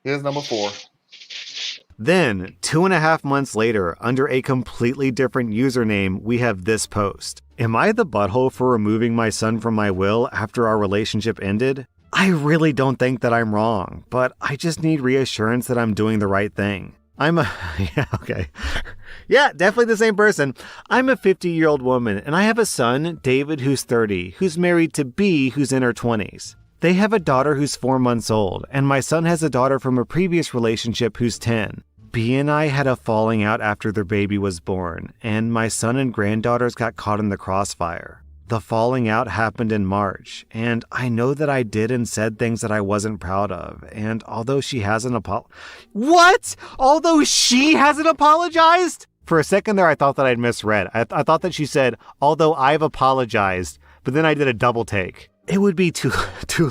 Here's number 4. Then, 2.5 months later, under a completely different username, we have this post. Am I the butthole for removing my son from my will after our relationship ended? I really don't think that I'm wrong, but I just need reassurance that I'm doing the right thing. Yeah, okay. Yeah, definitely the same person. I'm a 50-year-old woman, and I have a son, David, who's 30, who's married to B, who's in her 20s. They have a daughter who's 4 months old, and my son has a daughter from a previous relationship who's 10. B and I had a falling out after their baby was born, and my son and granddaughters got caught in the crossfire. The falling out happened in March, and I know that I did and said things that I wasn't proud of, and although she hasn't What? Although she hasn't apologized? For a second there, I thought that I'd misread. I thought that she said, although I've apologized, but then I did a double take. It would be too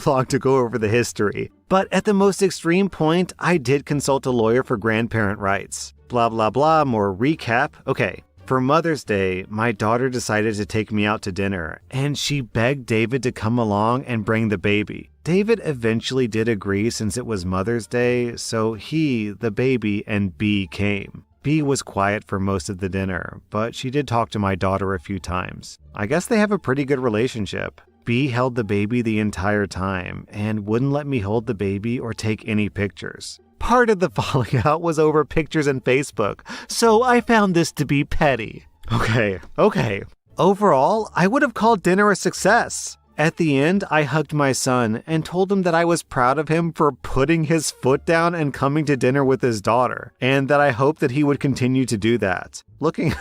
long to go over the history. But at the most extreme point, I did consult a lawyer for grandparent rights. Blah, blah, blah, more recap. Okay, for Mother's Day, my daughter decided to take me out to dinner, and she begged David to come along and bring the baby. David eventually did agree since it was Mother's Day, so he, the baby, and B came. B was quiet for most of the dinner, but she did talk to my daughter a few times. I guess they have a pretty good relationship. B held the baby the entire time and wouldn't let me hold the baby or take any pictures. Part of the falling out was over pictures in Facebook, so I found this to be petty. Okay. Overall, I would have called dinner a success. At the end, I hugged my son and told him that I was proud of him for putting his foot down and coming to dinner with his daughter, and that I hoped that he would continue to do that. Looking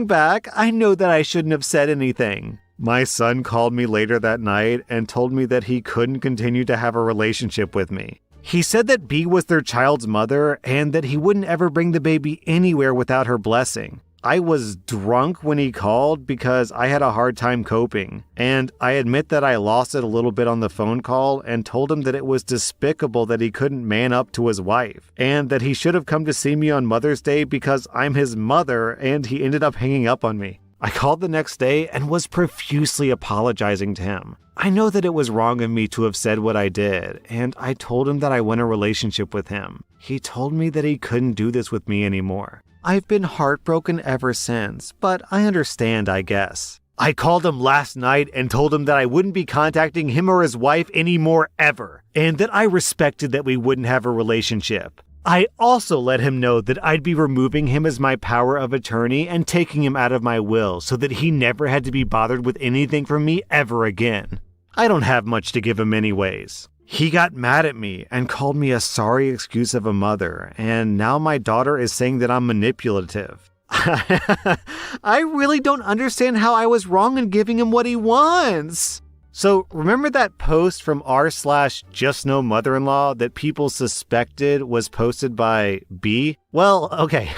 back, I know that I shouldn't have said anything. My son called me later that night and told me that he couldn't continue to have a relationship with me. He said that B was their child's mother and that he wouldn't ever bring the baby anywhere without her blessing. I was drunk when he called because I had a hard time coping, and I admit that I lost it a little bit on the phone call and told him that it was despicable that he couldn't man up to his wife, and that he should have come to see me on Mother's Day because I'm his mother, and he ended up hanging up on me. I called the next day and was profusely apologizing to him. I know that it was wrong of me to have said what I did, and I told him that I want a relationship with him. He told me that he couldn't do this with me anymore. I've been heartbroken ever since, but I understand, I guess. I called him last night and told him that I wouldn't be contacting him or his wife anymore ever, and that I respected that we wouldn't have a relationship. I also let him know that I'd be removing him as my power of attorney and taking him out of my will so that he never had to be bothered with anything from me ever again. I don't have much to give him anyways. He got mad at me and called me a sorry excuse of a mother, and now my daughter is saying that I'm manipulative. I really don't understand how I was wrong in giving him what he wants. So remember that post from r/justnomother-in-law that people suspected was posted by B? Well, okay.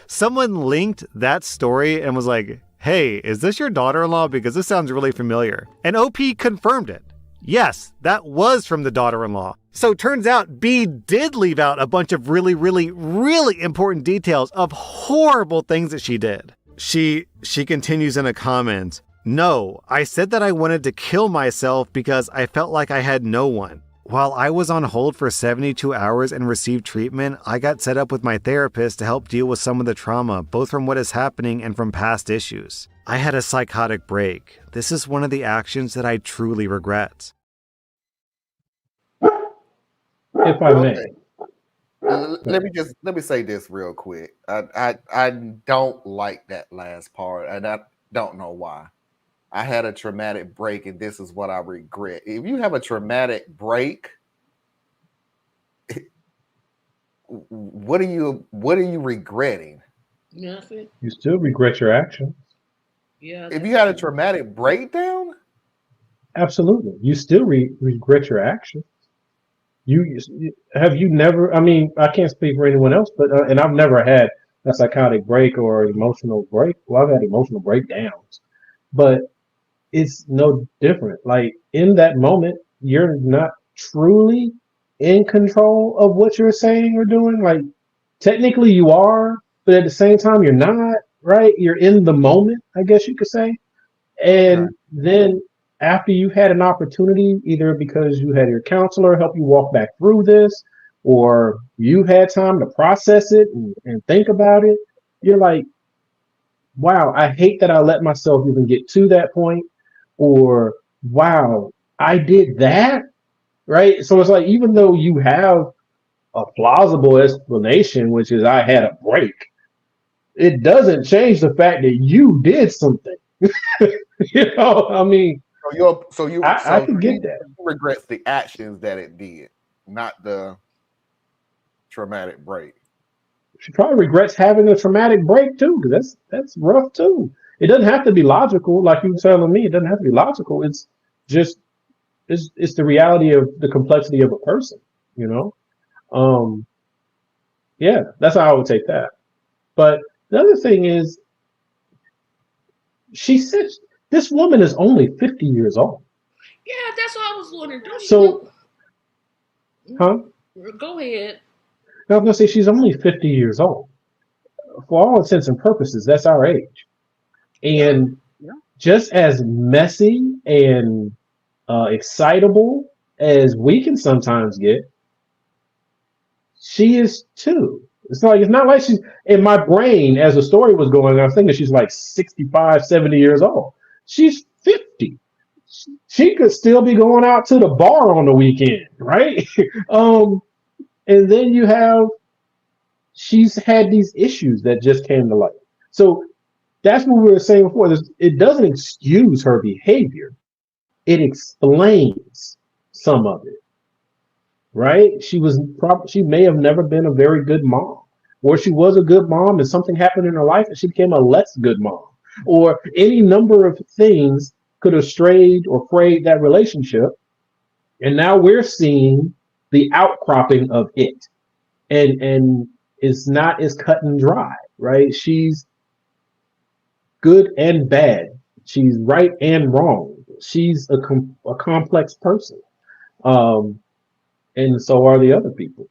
Someone linked that story and was like, hey, is this your daughter-in-law? Because this sounds really familiar. And OP confirmed it. Yes, that was from the daughter-in-law. So turns out B did leave out a bunch of really, really, really important details of horrible things that she did. She continues in a comment. No, I said that I wanted to kill myself because I felt like I had no one. While I was on hold for 72 hours and received treatment, I got set up with my therapist to help deal with some of the trauma, both from what is happening and from past issues. I had a psychotic break. This is one of the actions that I truly regret. If I may. Let me say this real quick. I don't like that last part, and I don't know why. I had a traumatic break, and this is what I regret. If you have a traumatic break, what are you regretting? Nothing. You still regret your actions. Yeah. If you had a traumatic breakdown, absolutely, you still regret your actions. You never? I mean, I can't speak for anyone else, but and I've never had a psychotic break or emotional break. Well, I've had emotional breakdowns, but it's no different. Like in that moment, you're not truly in control of what you're saying or doing. Like technically you are, but at the same time you're not, right? You're in the moment, I guess you could say. And then after you had an opportunity, either because you had your counselor help you walk back through this, or you had time to process it and think about it, you're like, wow, I hate that I let myself even get to that point, or wow, I did that, right? So it's like, even though you have a plausible explanation, which is I had a break, it doesn't change the fact that you did something. I mean, I So could he get that. regrets the actions that it did, not the traumatic break. She probably regrets having a traumatic break too, because that's rough too. It doesn't have to be logical, like you were telling me. It doesn't have to be logical. It's just it's the reality of the complexity of a person, you know. Um, yeah, that's how I would take that. But the other thing is, she said this woman is only 50 years old. Yeah, that's what I was wondering. Don't she So, look? huh? Go ahead. I was gonna say she's only 50 years old. For all intents and purposes, that's our age. Yeah, And Yeah. just as messy and excitable as we can sometimes get, she is too. It's not like she's in my brain as the story was going. I was thinking she's like 65, 70 years old. She's 50. She could still be going out to the bar on the weekend, right? um, and then you have she's had these issues that just came to light. So that's what we were saying before. It doesn't excuse her behavior. It explains some of it, right? She may have never been a very good mom, or she was a good mom and something happened in her life and she became a less good mom, or any number of things could have strayed or frayed that relationship, and now we're seeing the outcropping of it, and it's not as cut and dry, right? She's good and bad. She's right and wrong. She's a complex person, um, and so are the other people.